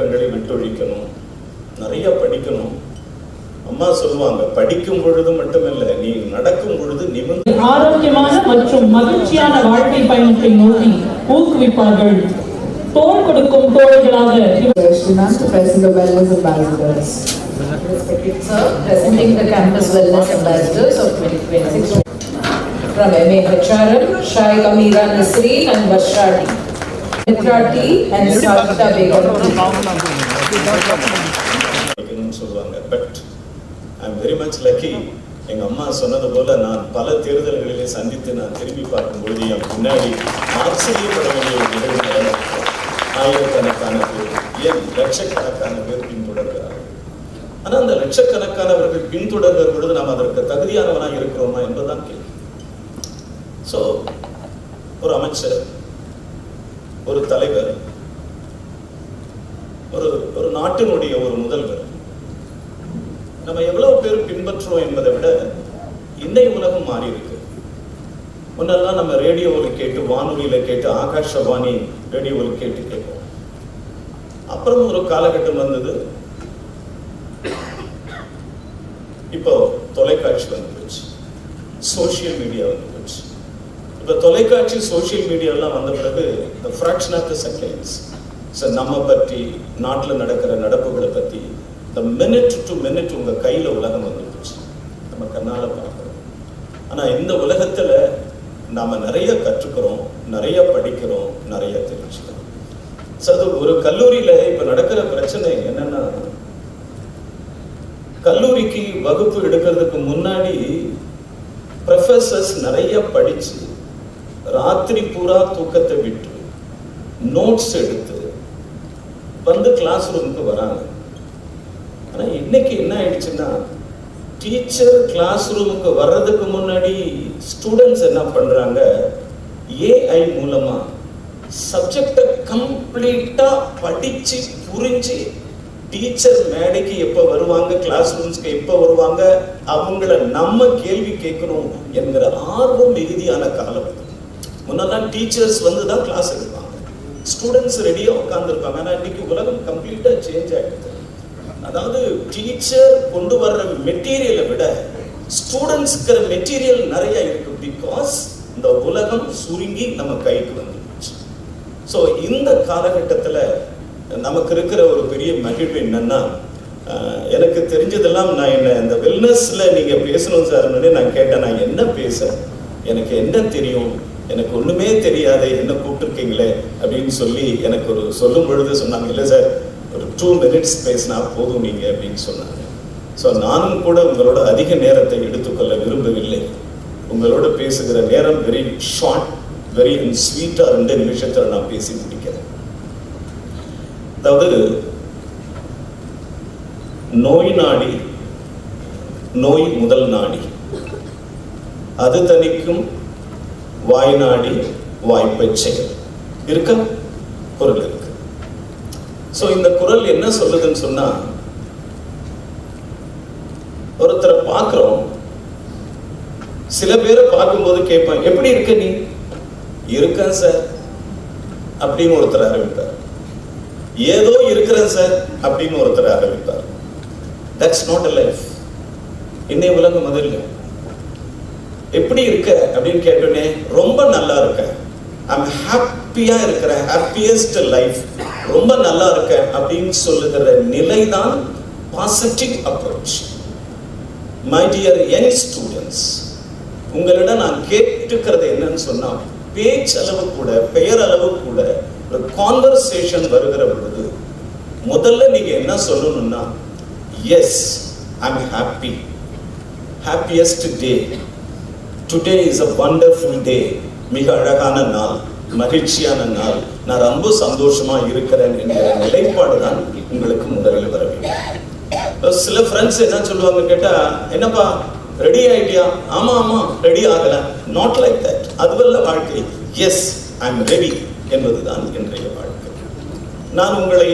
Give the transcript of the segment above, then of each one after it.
பழக்கங்களை விட்டொழிக்கணும், நிறைய படிக்கணும். அம்மா சொல்லுவாங்க, படிக்கும் பொழுது மட்டுமல்ல, நீ நடக்கும் பொழுது நிமிர்ந்து ஆரோக்கியமான மற்றும் மகிழ்ச்சியான வாழ்க்கை பயணத்தை நோக்கி ஊக்குவிப்பார்கள். தோள் கொடுக்கும் தோள்களாக presenting the campus wellness ambassadors of 2026 from MA HRM, Shaika Meera Nasreen and Bashrati, Mitrati and Sajida Begum. சொல்லுவாங்க. But I am very much lucky. எங்க அம்மா சொன்னது போல நான் பல தேர்தல்களிலே சந்தித்து நான் திரும்பி பார்க்கும்பொழுது என் பின்னாடி ஆச்சரியப்பட வேண்டிய ஒரு நிகழ்வு. ஆயிரக்கணக்கான பேர், ஏன் லட்சக்கணக்கான பேர் பின்தொடர்கிறார்கள். ஆனால் அந்த லட்சக்கணக்கானவர்கள் பின்தொடர்கிற பொழுது நாம் அதற்கு தகுதியானவனாக இருக்கிறோமா என்பதுதான் கேள்வி. ஸோ ஒரு அமைச்சர், ஒரு தலைவர், ஒரு நாட்டினுடைய ஒரு முதல்வர், நம்ம எவ்வளவு பேர் பின்பற்றுவோம் என்பதை விட இன்னைய உலகம் மாறி இருக்கு. முன்னெல்லாம் நம்ம ரேடியோவில் கேட்டு, வானொலியில கேட்டு, ஆகாஷவாணி ரேடியோவில் கேட்டு கேட்போம். அப்புறம் ஒரு காலகட்டம் வந்தது, இப்போ தொலைக்காட்சி வந்து போச்சு, சோசியல் மீடியா வந்து போச்சு. இப்போ தொலைக்காட்சி சோசியல் மீடியாலாம் வந்த பிறகு the fraction of the seconds நம்ம பற்றி, நாட்டில் நடக்கிற நடப்புகளை பற்றி the minute to minute உங்க கையில உலகம் வந்து போச்சு, நம்ம கண்ணால பார்க்கிறோம். ஆனா இந்த உலகத்துல நாம நிறைய கற்றுக்கிறோம், நிறைய படிக்கிறோம், நிறைய தெரிஞ்சுக்கிறோம். ஒரு கல்லூரியில இப்ப நடக்கிற பிரச்சனை என்னன்னா, கல்லூரிக்கு வகுப்பு எடுக்கிறதுக்கு முன்னாடி ப்ரொஃபசர்ஸ் நிறைய படிச்சு ராத்திரி பூரா தூக்கத்தை விட்டு நோட்ஸ் எடுத்து வந்து கிளாஸ் ரூமுக்கு வராங்க. ஆனா இன்னைக்கு என்ன ஆயிடுச்சுன்னா, டீச்சர் கிளாஸ் ரூமுக்கு வர்றதுக்கு முன்னாடி ஸ்டூடெண்ட்ஸ் என்ன பண்றாங்க, ஏஐ மூலமா சப்ஜெக்டை கம்ப்ளீட்டா படிச்சு புரிஞ்சு டீச்சர் மேடைக்கு எப்ப வருவாங்க, கிளாஸ் ரூம்ஸ்க்கு எப்ப வருவாங்க, அவங்கள நம்ம கேள்வி கேட்கணும் என்கிற ஆர்வம் மிகுதியான காலம். முன்னெல்லாம் டீச்சர்ஸ் வந்து தான் கிளாஸ் எடுப்பாங்க, ஸ்டூடெண்ட்ஸ் ரெடியா உட்கார்ந்துருப்பாங்க. ஆனா இன்னைக்கு உலகம் கம்ப்ளீட்டா சேஞ்ச் ஆயிடுது. அதாவது டீச்சர் கொண்டு வர்ற மெட்டீரியலை விட ஸ்டூடெண்ட்ஸ்க்கு மெட்டீரியல் நிறைய இருக்கு. பிகாஸ் இந்த உலகம் சுருங்கி நம்ம கைக்கு வந்துருச்சு. ஸோ இந்த காலகட்டத்தில் நமக்கு இருக்கிற ஒரு பெரிய மகிழ்வு என்னன்னா, எனக்கு தெரிஞ்சதெல்லாம் நான் இந்த வெல்னஸ்ல நீங்க பேசணும் சார்னே நான் கேட்டேன். நான் என்ன பேச, எனக்கு என்ன தெரியும், எனக்கு ஒண்ணுமே தெரியாது, என்ன கூப்பிட்டுருக்கீங்களே அப்படின்னு சொல்லி எனக்கு ஒரு சொல்லும் பொழுது சொன்னாங்க, இல்லை சார் ஒரு 2 minutes பேசினா போதும் நீங்க அப்படின்னு சொன்னாங்க. ஸோ நானும் கூட உங்களோட அதிக நேரத்தை எடுத்துக்கொள்ள விரும்பவில்லை. உங்களோட பேசுகிற நேரம் வெரி ஷார்ட், வெரி ஸ்வீட்டா 2 நிமிஷத்துல நான் பேசி முடிக்கிறேன். அதாவது நோய் நாடி, நோய் முதல் நாடி, அது தணிக்கும் வாய் நாடி வாய்ப்பை செயல் இருக்க குரல் இருக்கு. ஸோ இந்த குரல் என்ன சொல்லுதுன்னு சொன்னா, ஒருத்தரை பார்க்கிறோம், சில பேரை பார்க்கும்போது கேட்பாங்க, எப்படி இருக்க நீ? இருக்கேன் சார் அப்படின்னு ஒருத்தர் ஆரம்பிப்பார். ஏதோ இருக்கிறேன் சார் அப்படின்னு ஒருத்தர் ஆரம்பிப்பார். That's not a life. இன்னை உலகம் முதல்ல எப்படி இருக்க அப்படின்னு கேட்டோன்னே ரொம்ப நல்லா இருக்கேன், ஐம் ஹாப்பியா இருக்கிறேன், ஹாப்பியஸ்ட் லைஃப், ரொம்ப நல்லா இருக்கேன் அப்படின்னு சொல்லுகிற நிலைதான் positive approach. My dear young students, உங்களிடம் நான் கேட்டுக்கிறது என்னன்னு சொன்னா, பேச்சளவு கூட பெயரளவு கூட ஒரு கான்வர்சேஷன் வருகிற பொழுது முதல்ல நீங்க என்ன சொல்லணும்னா, yes I'm happy, happiest day, today is a wonderful டே, மிக அழகான நாள், மகிழ்ச்சியான நாள், நான் ரொம்ப சந்தோஷமா இருக்கிறேன் என்கிற நிலைப்பாடு தான் உங்களுக்கு முதலில் வர வேண்டும். சில ஃப்ரெண்ட்ஸ் என்ன சொல்லுவாங்க கேட்டா, என்னப்பா ரெடி ஆயிட்டியா? ஆமா ஆமா ரெடி ஆகல. Not like that. அதுவல்ல வாழ்க்கை. எஸ் ஐ எம் ரெடி என்பதுதான் இன்றைய வாழ்க்கை. நான் உங்களை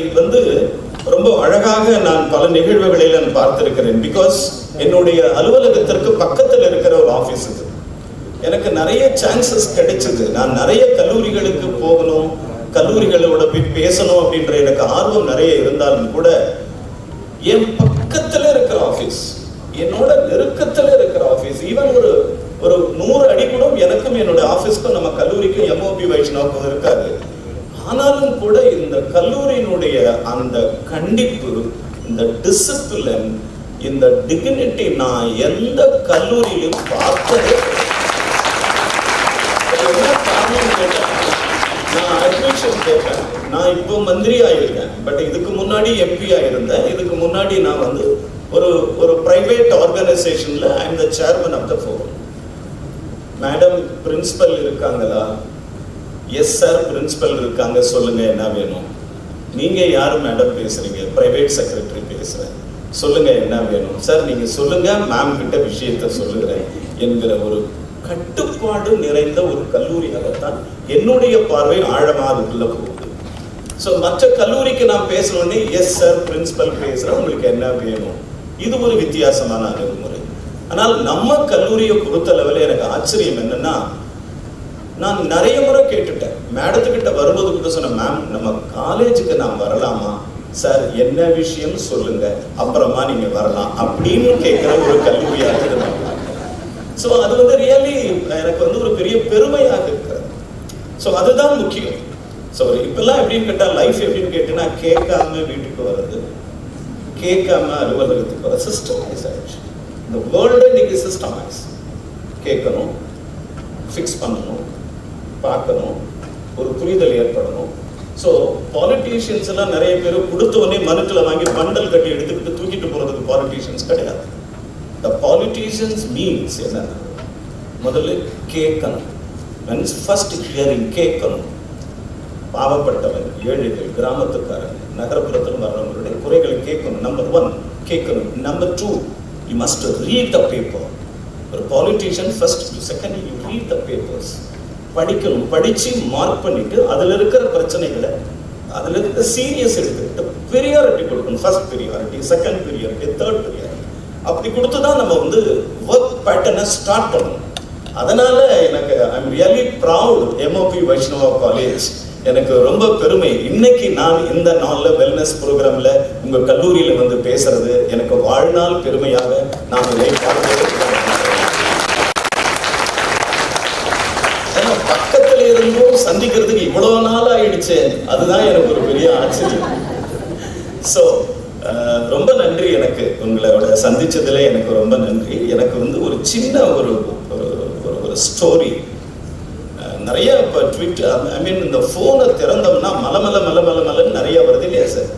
ரொம்ப அழகாக நான் பல நிகழ்வுகளை நான் பார்த்திருக்கிறேன். பிகாஸ் என்னுடைய அலுவலகத்திற்கு பக்கத்தில் இருக்கிற ஒரு ஆபீஸ் இது. எனக்கு நிறைய சான்சஸ் கிடைச்சது. நான் நிறைய கல்லூரிகளுக்கு போகணும், கல்லூரிகளோட போய் பேசணும் அப்படின்ற எனக்கு ஆர்வம் நிறைய இருந்தாலும் கூட என் பக்கத்துல இருக்கிற ஆபீஸ், என்னோட நெருக்கத்துல இருக்கிற ஆபீஸ், ஈவன் ஒரு 100 அடி கூட எனக்கும் என்னோட ஆபீஸ்க்கும் நம்ம கல்லூரிக்கும் எம்ஓபி வைஷ்ணவுக்கும் இருக்காது. ஆனாலும் கூட இந்த கல்லூரியினுடைய அந்த கண்டிப்பு, இந்த டிசிப்ளின், இந்த டிக்னிட்டி நான் எந்த கல்லூரியிலும் பார்த்ததே. என்ன காரணம் கேட்டா, நான் அட்மிஷன் கேட்டேன். நான் இப்போ மந்திரி ஆயிருக்கேன், பட் இதுக்கு முன்னாடி எம்பி ஆயிருந்தேன். இதுக்கு முன்னாடி நான் வந்து ஒரு பிரைவேட் ஆர்கனைசேஷன்ல I am the chairman of the forum. Madam principal இருக்காங்களா? எஸ் சார் பிரின்சிபல் இருக்காங்க, சொல்லுங்க என்ன வேணும். நீங்க யாரு மேடம் பேசுறீங்க? பிரைவேட் செக்ரட்டரி பேசுறேன், சொல்லுங்க என்ன வேணும். சார் நீங்க சொல்லுங்க, மேம் கிட்ட விஷயத்த சொல்லுகிறேன் என்கிற ஒரு கட்டுப்பாடு நிறைந்த ஒரு கல்லூரியாகத்தான் என்னுடைய பார்வை ஆழமா அதுக்குள்ள போகுது. ஸோ மற்ற கல்லூரிக்கு நான் பேசணுன்னே எஸ் சார் பிரின்சிபல் பேசுறேன், உங்களுக்கு என்ன வேணும். இது ஒரு வித்தியாசமான அணுகுமுறை. ஆனால் நம்ம கல்லூரியை பொறுத்த லெவலில் எனக்கு ஆச்சரியம் என்னன்னா, நான் நிறைய முறை கேட்டுட்டேன். மேடத்துக்கிட்ட வரும்போது கூட சொன்ன, மேம் நம்ம காலேஜுக்கு நான் வரலாமா? சார் என்ன விஷயம் சொல்லுங்க, அப்புறமா நீங்க வரலாம் அப்படின்னு கேட்கிற ஒரு கல்லூரியாக இருந்தாங்க. ஸோ அது வந்து ரியலி எனக்கு வந்து ஒரு பெரிய பெருமையாக இருக்கிறது. ஸோ அதுதான் முக்கியம். ஸோ இப்பெல்லாம் எப்படின்னு கேட்டால், லைஃப் எப்படின்னு கேட்டீங்கன்னா, கேட்காம வீட்டுக்கு வர்றது, கேட்காம அலுவலகத்துக்கு வர சிஸ்டமைஸ் ஆயிடுச்சு. இந்த வேர்ல்டு இன்னைக்கு சிஸ்டமைஸ். கேட்கணும், ஃபிக்ஸ் பண்ணணும், பார்க்கணும், ஒரு புரிதல் ஏற்படணும். ஸோ பாலிட்டிஷியன்ஸ் எல்லாம் நிறைய பேர் கொடுத்தவொடனே மனுக்களை வாங்கி பண்டல் கட்டி எடுத்துக்கிட்டு தூக்கிட்டு போறதுக்கு பாலிட்டிஷியன்ஸ் கிடையாது. The politicians means என்னன்னா, முதல்ல கேட்கணும். means first hearing, கேட்கணும். பாவப்பட்டவன், ஏழைகள், கிராமத்துக்காரன், நகரப்புறத்தில் வர்றவங்களுடைய குறைகளை கேட்கணும். நம்பர் 1 கேட்கணும். Number 2 you must read the paper. ஒரு politician first, second you read the papers. படிக்கணும். படிச்சு மார்க் பண்ணிட்டு அதுல இருக்கிற பிரச்சனைகளை, அதுல இருக்கிற சீரியஸ் எடுத்துக்கிட்டு ப்ரியாரிட்டி கொடுக்கணும். First priority, second priority, third priority. அப்படி கொடுத்துதான் நம்ம வந்து ஒர்க் பேட்டர்னை ஸ்டார்ட் பண்ணணும். அதனால எனக்கு ஐ am really proud. MOP Vaishnava college எனக்கு ரொம்ப பெருமை. இன்னைக்கு நான் இந்த நாள்ல வெல்னஸ் ப்ரோக்ராம்ல உங்க கல்லூரியில வந்து பேசுறது எனக்கு வாழ்நாள் பெருமையாக நான் இதை பக்கத்துல இருந்தும் சந்திக்கிறதுக்கு இவ்வளவு நாள் ஆயிடுச்சு. அதுதான் எனக்கு ஒரு பெரிய ஆச்சரியம். ஸோ ரொம்ப நன்றி. எனக்கு உங்களோட சந்திச்சதுல எனக்கு ரொம்ப நன்றி. எனக்கு வந்து ஒரு சின்ன ஒரு ஸ்டோரி, நிறைய இப்போ ட்விட்டர், ஐ மீன் இந்த ஃபோனை திறந்தோம்னா மலன்னு நிறைய வருது இல்லையா சார்?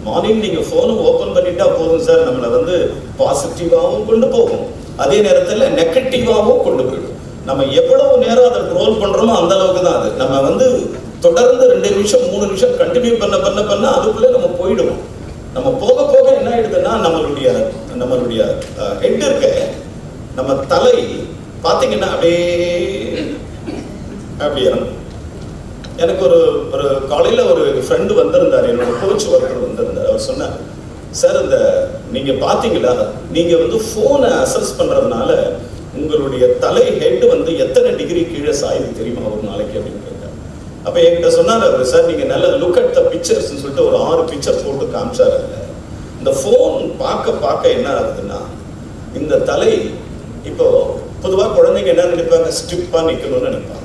மார்னிங் நீங்கள் ஃபோனை ஓப்பன் பண்ணிட்டா போதும் சார், நம்மளை வந்து பாசிட்டிவாகவும் கொண்டு போகும், அதே நேரத்தில் நெகட்டிவாகவும் கொண்டு போயிடும். நம்ம எவ்வளவு நேரம் அதை ட்ரோல் பண்ணுறோமோ அந்த அளவுக்கு தான் அது. நம்ம வந்து தொடர்ந்து 2 நிமிஷம் 3 நிமிஷம் கண்டினியூ பண்ண அதுக்குள்ளே நம்ம போயிடுவோம். நம்ம போக போக என்ன ஆயிடுதுன்னா, நம்மளுடைய ஹெட் இருக்க, நம்ம தலை பார்த்தீங்கன்னா அப்படியே எனக்கு ஒரு காலையில் ஒரு ஃப்ரெண்டு வந்திருந்தார், என்னோட கோச் ஒருத்தர் வந்திருந்தார். அவர் சொன்னார், சார் இந்த நீங்கள் பார்த்தீங்களா, நீங்கள் வந்து ஃபோனை அசஸ் பண்ணுறதுனால உங்களுடைய தலை ஹெட் வந்து எத்தனை டிகிரி கீழே சாயுது தெரியுமா ஒரு நாளைக்கு அப்படின்னு கேட்டார். அப்போ என்கிட்ட சொன்னார் அவர், சார் நீங்கள் நல்லா லுக் அட் த பிக்சர்ஸ்ன்னு சொல்லிட்டு ஒரு 6 பிக்சர் போட்டு காமிச்சார். இந்த ஃபோன் பார்க்க என்ன ஆகுதுன்னா, இந்த தலை இப்போ பொதுவாக குழந்தைங்க என்ன நினைப்பாங்க, ஸ்டிப்பாக நிற்கணும்னு நினைப்பாங்க.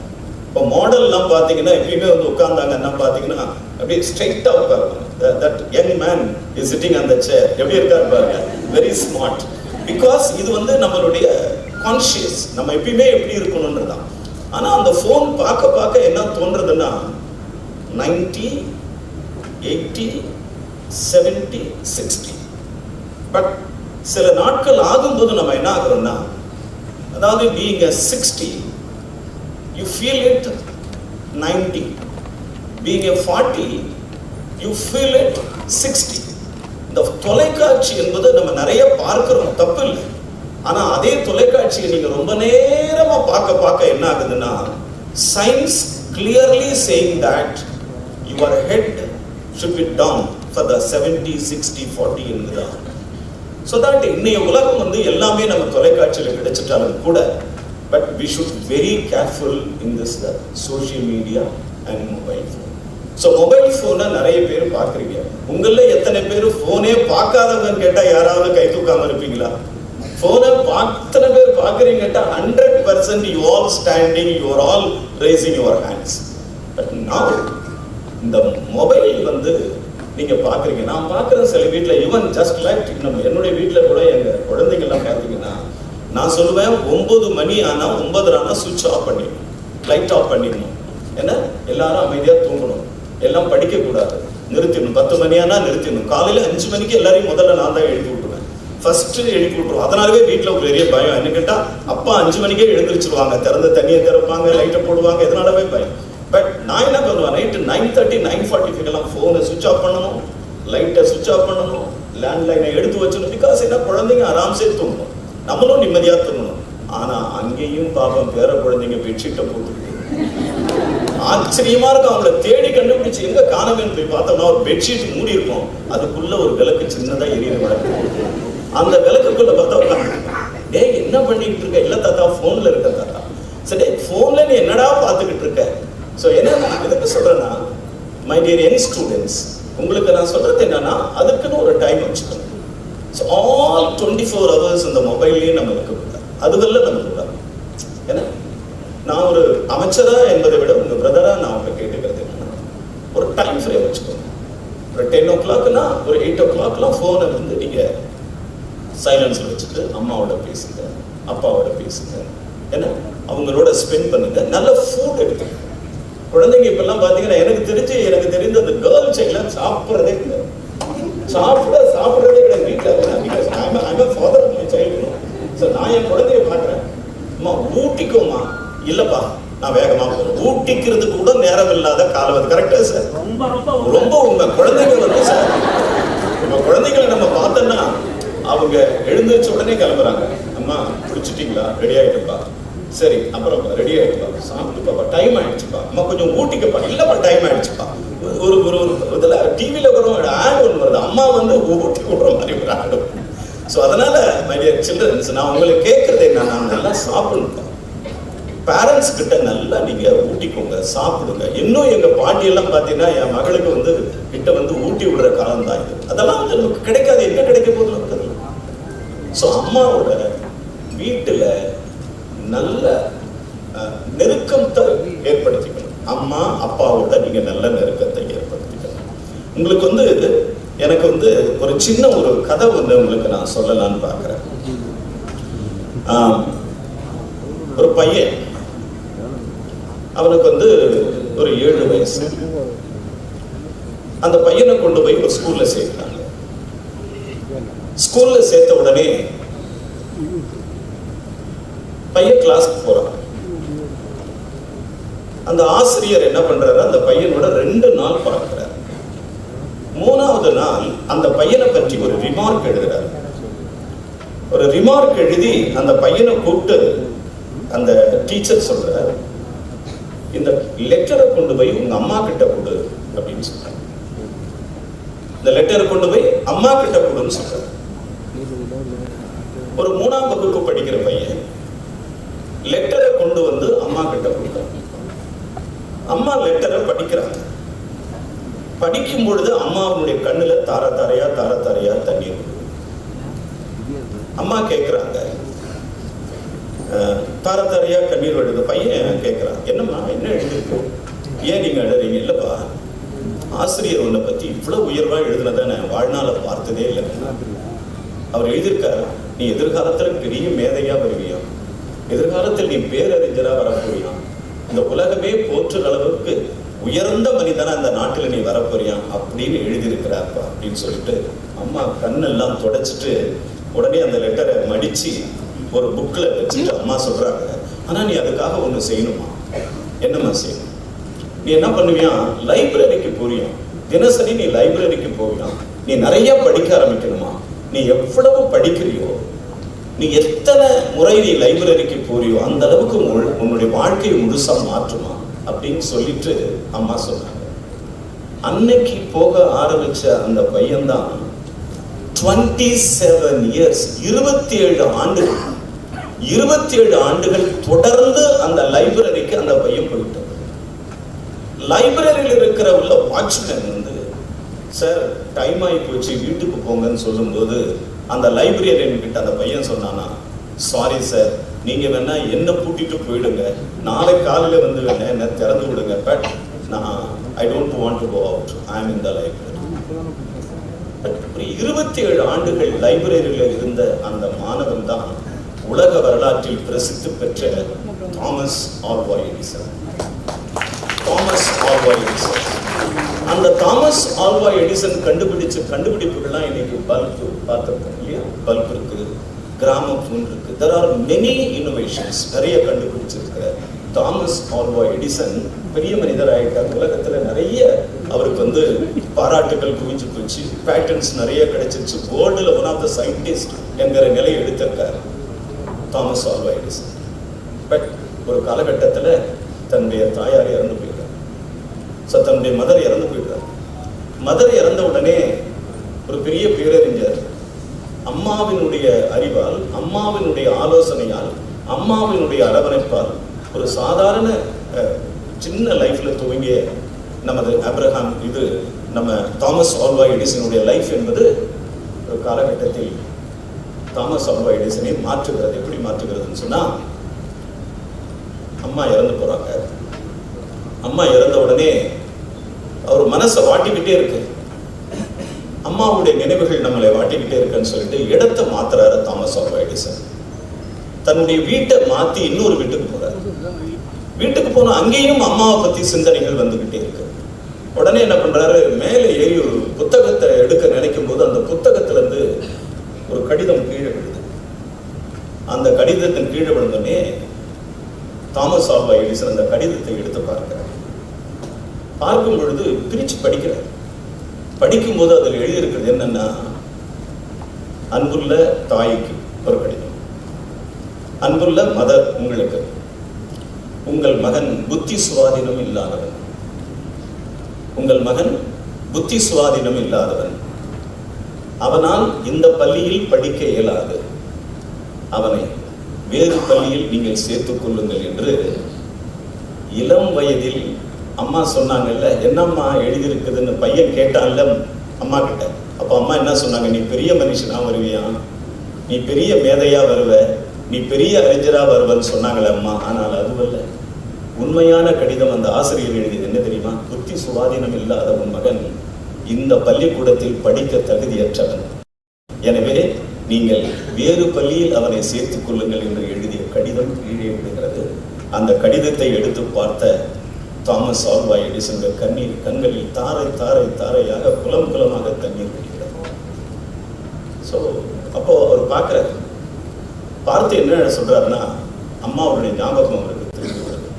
இப்போ மாடல்லாம் பார்த்தீங்கன்னா எப்பயுமே வந்து உட்கார்ந்தாங்கன்னா பார்த்தீங்கன்னா அப்படியே ஸ்ட்ரைட்டாக உட்காருவாங்க. That young man is sitting on the chair, எப்படி இருக்காரு பாருங்க, வெரி ஸ்மார்ட். பிகாஸ் இது வந்து நம்மளுடைய கான்ஷியஸ், நம்ம எப்பயுமே எப்படி இருக்கணும்ன்றதான். ஆனால் அந்த ஃபோன் பார்க்க என்ன தோன்றதுன்னா 90, 80, 70, 60. பட் சில நாட்கள் ஆகும்போது நம்ம என்ன ஆகுறோம்னா, அதாவது being a 60 you feel it 90, being a 40 you feel it 60. இந்த தொலைக்காட்சி என்பது நம்ம நிறைய பார்க்கிறோம், தப்பு இல்லை. ஆனா அதே தொலைக்காட்சியை நீங்க ரொம்ப நேரமா பார்க்க என்ன ஆகுதுன்னா, science clearly saying that your head should be down for the 70, 60, 40 என்பதுதான். So that இன்னைய உலகம் வந்து எல்லாமே நம்ம தொலைக்காட்சியில் கிடைச்சிட்டாலும் கூட, but we should be very careful in this social media and mobile phone. So mobile ஃபோனை நிறைய பேர் பார்க்குறீங்க. உங்கள எத்தனை பேர் ஃபோனே பார்க்காதவங்கன்னு கேட்டால் யாராவது கை தூக்காம இருப்பீங்களா? ஃபோனை அத்தனை பேர் பார்க்குறீங்க கேட்டால் 100% you all standing, you are all raising your hands. But now இந்த மொபைல் வந்து நீங்க பாக்குறீங்க. நான் பார்க்குறேன் சில வீட்டில், ஈவன் ஜஸ்ட் லைக் நம்ம என்னுடைய வீட்டில் கூட எங்கள் குழந்தைங்கள்லாம் பார்த்தீங்கன்னா, நான் சொல்லுவேன் 9 மணி ஆனால் 9 ஆனால் சுவிட்ச் ஆஃப் பண்ணிடணும், லைட் ஆஃப் பண்ணிடணும். ஏன்னா எல்லாரும் அமைதியாக தூங்கணும், எல்லாம் படிக்கக்கூடாது, நிறுத்திடணும். 10 மணி ஆனால் நிறுத்திடணும். காலையில் 5 மணிக்கு எல்லாரையும் முதல்ல நான் தான் எழுப்பி விட்டுருவேன், ஃபர்ஸ்ட் எழுப்பி விட்டுருவோம். அதனாலவே வீட்டில் ஒரு பெரிய பயம். என்ன கேட்டால் அப்பா 5 மணிக்கே எழுந்திரிச்சிருவாங்க, திறந்த தண்ணியை திறப்பாங்க, லைட்டை போடுவாங்க, எதனாலவே பயம். பட் நான் என்ன பண்ணுவேன், நைட்டு 9:30 9:45 ஃபோனை சுவிட்ச் ஆஃப் பண்ணணும், லைட்டை சுவிட்ச் ஆஃப் பண்ணணும், லேண்ட்லைனை எடுத்து வச்சணும். பிகாஸ் என்ன, குழந்தைங்க ஆராம்சே தூங்கணும், நம்மளும் நிம்மதியாக தூங்கணும். ஆனால் அங்கேயும் பாவம் பேர குழந்தைங்க பெட்ஷீட்டை போட்டுக்கிட்டு ஆச்சரியமா இருக்கும். அவங்கள தேடி கண்டுபிடிச்சு எங்க காணவேன்னு போய் பார்த்தோம்னா ஒரு பெட்ஷீட் மூடி இருக்கும், அதுக்குள்ள ஒரு விளக்கு சின்னதா எரியிற விளக்கு. அந்த விளக்குக்குள்ள பார்த்தா, டேய் என்ன பண்ணிட்டு இருக்க? இல்ல தாத்தா போன்ல இருக்க தாத்தா. சரி போன்ல நீ என்னடா பார்த்துக்கிட்டு இருக்க? ஸோ என்ன எதுக்கு சொல்றேன்னா, மை டியர் யங் ஸ்டூடெண்ட்ஸ், உங்களுக்கு நான் சொல்றது என்னன்னா, அதுக்குன்னு ஒரு டைம் வச்சுக்கணும். ஸோ ஆல் 24 hours இந்த மொபைல்லையும் நம்ம இருக்கக்கூடாது, அதுவல்ல நம்ம கூடாது. ஏன்னா நான் ஒரு அமைச்சரா என்பதை விட உங்க பிரதரா நான் உங்களை கேட்டுக்கிறது என்னன்னா, ஒரு டைம் ஃப்ரேம் வச்சுக்கோங்க. ஒரு 10 o'clockனா ஒரு 8 o'clockலாம் ஃபோனை வந்து நீங்க சைலன்ஸ்ல வச்சுட்டு அம்மாவோட பேசுங்க, அப்பாவோட பேசுங்க, ஏன்னா அவங்களோட ஸ்பெண்ட் பண்ணுங்க. நல்ல ஃபுட் எடுத்துங்க. குழந்தைங்க இப்பெல்லாம் பாத்தீங்கன்னா, எனக்கு தெரிந்த அந்த கேர்ள் சைல்ட்லாம் சாப்பிட்றதே இல்லை, சாப்பிட்றதே கிடையாது வீட்டில். Father of my child. So நான் என் குழந்தைய பார்க்குறேன், அம்மா ஊட்டிக்கோமா, இல்லப்பா நான் வேகமா போறேன். ஊட்டிக்கிறது கூட நேரம் இல்லாத காலம். கரெக்டா சார்? ரொம்ப உண்மை. குழந்தைங்க வந்து சார், நம்ம குழந்தைகளை நம்ம பார்த்தோம்னா அவங்க எழுந்திரிச்ச உடனே கிளம்புறாங்க. அம்மா குடிச்சிட்டீங்களா? ரெடி ஆயிட்டுப்பா. சரி அப்புறம் ரெடி ஆயிடுப்பா, சாப்பிட்டுப்பாப்பா, டைம் ஆயிடுச்சுப்பா, அம்மா கொஞ்சம் ஊட்டிக்கப்பா. இல்லப்பா டைம் ஆயிடுச்சுப்பா. ஒரு ஒரு இதுல டிவியில ஒரு ஆட் ஒன்று வருது, அம்மா வந்து ஊட்டி விடுற மாதிரி ஒரு ஆடு. ஸோ அதனால மை டியர் சில்ட்ரன்ஸ், நான் உங்களை கேட்கறது என்னன்னா, நல்லா சாப்பிடணும். பேரண்ட்ஸ் கிட்ட நல்லா நீங்க ஊட்டிக்கோங்க, சாப்பிடுங்க. இன்னும் எங்க பாட்டியெல்லாம் பார்த்தீங்கன்னா, என் மகளுக்கு வந்து கிட்ட வந்து ஊட்டி விடுற காலம் தான் இது. அதெல்லாம் வந்து நமக்கு கிடைக்காது. என்ன கிடைக்க போகுது நமக்கு? ஸோ அம்மாவோட வீட்டுல நல்ல நெருக்கத்தை ஏற்படுத்திக்கணும். அம்மா அப்பாவோட நீங்க நல்ல நெருக்கத்தை ஏற்படுத்திக்கணும். உங்களுக்கு வந்து எனக்கு வந்து ஒரு சின்ன ஒரு கதை வந்து உங்களுக்கு நான் சொல்லலாம்னு பார்க்கிறேன். ஒரு பையன், அவனுக்கு வந்து ஒரு 7 வயசு. அந்த பையனை கொண்டு போய் ஒரு ஸ்கூல்ல சேர்த்தாங்க. ஸ்கூல்ல சேர்த்த உடனே பையன் கிளாஸ்க்கு போறான். அந்த ஆசிரியர் என்ன பண்றாரு, அந்த பையனோட 2 நாள் பார்க்கிறார். 3வது நாள் அந்த பையனை பற்றி ஒரு ரிமார்க் எழுதுறாரு. ஒரு ரிமார்க் எழுதி அந்த பையனை கூப்பிட்டு அந்த டீச்சர் சொல்றாரு, இந்த லெட்டரை கொண்டு போய் உங்க அம்மா கிட்ட கொடு அப்படின்னு சொல்றாரு. இந்த லெட்டரை கொண்டு போய் அம்மா கிட்ட கொடுன்னு சொல்றாரு. ஒரு 3ஆம் வகுப்பு படிக்கிற பையன் லெட்டரை கொண்டு வந்து அம்மா கிட்ட கொடுக்குறாங்க. அம்மா லெட்டரை படிக்கிறாங்க. படிக்கும் பொழுது அம்மாவுடைய கண்ணுல தார தாரையா தண்ணீர். அம்மா கேட்கிறாங்க, தார தாரையா கண்ணீர் விடுது. பையன் கேட்கிறான், என்னம்மா என்ன எழுதிருக்கு, ஏன் நீங்க எழுதுறீங்க? இல்லப்பா, ஆசிரியர் உன்னை பத்தி இவ்வளவு உயர்வா எழுதுனதை நான் வாழ்நாள பார்த்ததே இல்லை. அவர் எழுதியிருக்காரு, நீ எதிர்காலத்துல பெரிய மேதையா வருவியா, எதிர்காலத்தில் நீ பேரறிஞரா வரப்போறியா, இந்த உலகமே போற்றுற அளவுக்கு உயர்ந்த மனிதனா இந்த நாட்டில் நீ வரப்போறியா அப்படின்னு எழுதியிருக்கிறாப்பா அப்படின்னு சொல்லிட்டு அம்மா கண்ணெல்லாம் தொடச்சிட்டு உடனே அந்த லெட்டரை மடிச்சு ஒரு புக்ல வச்சுட்டு அம்மா சொல்றாங்க, ஆனா நீ அதுக்காக ஒண்ணு செய்யணுமா? என்னம்மா செய்யணும்? நீ என்ன பண்ணுவியா, லைப்ரரிக்கு போறியா, தினசரி நீ லைப்ரரிக்கு போவியா, நீ நிறைய படிக்க ஆரம்பிக்கணுமா, நீ எவ்வளவு படிக்கிறியோ, நீ எத்தனை முறை நீ லைப்ரரிக்கு போறியோ அந்த அளவுக்கு உன்னுடைய வாழ்க்கையை முழுசா மாற்றுமா அப்படின்னு சொல்லிட்டு அம்மா சொன்னாங்க. அன்னைக்கு போக ஆரம்பிச்ச அந்த பையன்தான் 27 years 27 ஆண்டுகள் 27 ஆண்டுகள் தொடர்ந்து அந்த லைப்ரரிக்கு அந்த பையன் போயிட்டு லைப்ரரியில் இருக்கிற உள்ள வாட்ச்மேன் வந்து, சார் டைம் ஆகி போச்சு வீட்டுக்கு போங்கன்னு சொல்லும்போது அந்த லைப்ரரியன் கிட்ட அந்த பையன் சொன்னானா, சாரி சார், நீங்க வேணா என்ன கூட்டிட்டு போயிடுங்க, நாளை காலையில வந்து வேணா என்ன திறந்து விடுங்க, பட் நான் I don't want to go out, I am in the library. ஒரு 27 ஆண்டுகள் லைப்ரரியில் இருந்த அந்த மாணவன் தான் உலக வரலாற்றில் பிரசித்தி பெற்ற Thomas Alva Edison. Thomas Alva Edison. அந்த தாமஸ் ஆல்வா எடிசன் கண்டுபிடிச்ச கண்டுபிடிப்புகள்லாம் இன்னைக்கு பல்ப் பார்த்துருக்கோம் இல்லையா? பல்ப் இருக்கு, கிராமபோன் இருக்கு. there are many innovations. நிறைய கண்டுபிடிச்சிருக்கிற தாமஸ் ஆல்வா எடிசன் பெரிய மனிதர் ஆகிட்டார். உலகத்துல நிறைய அவருக்கு வந்து பாராட்டுகள் குவிஞ்சு போச்சு, பேட்டன்ஸ் நிறைய கிடைச்சிருச்சு, வேர்ல்டுல ஒன் ஆஃப் த சயின்டிஸ்ட் என்கிற நிலையை எடுத்திருக்காரு தாமஸ் ஆல்வா எடிசன். பட் ஒரு காலகட்டத்தில் தன்னுடைய தாயார் இறந்து போயிட்டார். தன்னுடைய மதர் இறந்து போயிட்டார். மதர் இறந்த உடனே ஒரு பெரிய பேரறிஞர் அம்மாவினுடைய அறிவால், அம்மாவினுடைய ஆலோசனையால், அம்மாவினுடைய அரவணைப்பால் ஒரு சாதாரண சின்ன லைஃப்ல துவங்கிய நமது ஆப்ரஹாம், இது நம்ம தாமஸ் ஆல்வா எடிசனுடைய லைஃப் என்பது ஒரு காலகட்டத்தில் தாமஸ் ஆல்வா எடிசனை மாற்றுகிறது. எப்படி மாற்றுகிறதுன்னு சொன்னா, அம்மா இறந்து போறாங்க. அம்மா இறந்த உடனே அவர் மனசை வாட்டிக்கிட்டே இருக்கு, அம்மாவுடைய நினைவுகள் நம்மளை வாட்டிக்கிட்டே இருக்குன்னு சொல்லிட்டு இடத்தை மாத்துறாரு தாமஸ் ஆல்வா எடிசன். தன்னுடைய வீட்டை மாத்தி இன்னொரு வீட்டுக்கு போறாரு. வீட்டுக்கு போனா அங்கேயும் அம்மாவை பத்தி சிந்தனைகள் வந்துகிட்டே இருக்கு. உடனே என்ன பண்றாரு, மேலே ஏறி ஒரு புத்தகத்தை எடுக்க நினைக்கும் போது அந்த புத்தகத்துல இருந்து ஒரு கடிதம் கீழே விழுது. அந்த கடிதத்தின் கீழே விழுந்தோடனே தாமஸ் ஆல்வா எடிசன் அந்த கடிதத்தை எடுத்து பார்க்கிறார். பார்க்கும் பொழுது பிரிச்சு படிக்கிறார். படிக்கும் போது அதில் எழுதியிருக்கிறது என்னன்னா, அன்புள்ள தாய்க்கு ஒரு கடிதம். அன்புள்ள மதர், உங்களுக்கு உங்கள் மகன் புத்தி சுவாதீனம் இல்லாதவன். உங்கள் மகன் புத்தி சுவாதீனம் இல்லாதவன். அவனால் இந்த பள்ளியில் படிக்க இயலாது. அவனை வேறு பள்ளியில் நீங்கள் சேர்த்துக் கொள்ளுங்கள் என்று இளம் வயதில் அம்மா சொன்னாங்கல்ல. என்னம்மா எழுதியிருக்குதுன்னு பையன் கேட்டான்ல அம்மா கிட்ட. அப்ப அம்மா என்ன சொன்னாங்க, நீ பெரிய மனுஷனா வருவியா, நீ பெரிய மேதையா வருவ, நீ பெரிய அறிஞரா வருவன்னு சொன்னாங்களே அம்மா. ஆனால் அதுவல்ல, உண்மையான கடிதம் அந்த ஆசிரியர் எழுதியது என்ன தெரியுமா? புத்தி சுவாதீனம் இல்லாத உன் மகன் இந்த பள்ளிக்கூடத்தில் படிக்க தகுதியற்றவன், எனவே நீங்கள் வேறு பள்ளியில் அவனை சேர்த்துக் கொள்ளுங்கள் என்று எழுதிய கடிதம் கீழே விடுகிறது. அந்த கடிதத்தை எடுத்து பார்த்த தாமஸ் ஆல்வா எடிசன் கண்களில் தாரை தாரை தாரையாக குலம் குலமாக தண்ணீர் விடுகிறது. ஸோ அப்போ அவர் பார்க்கிறார். பார்த்து என்ன சொல்றாருன்னா, அம்மாவுடைய ஞாபகம் அவருக்கு திரும்பி வருது.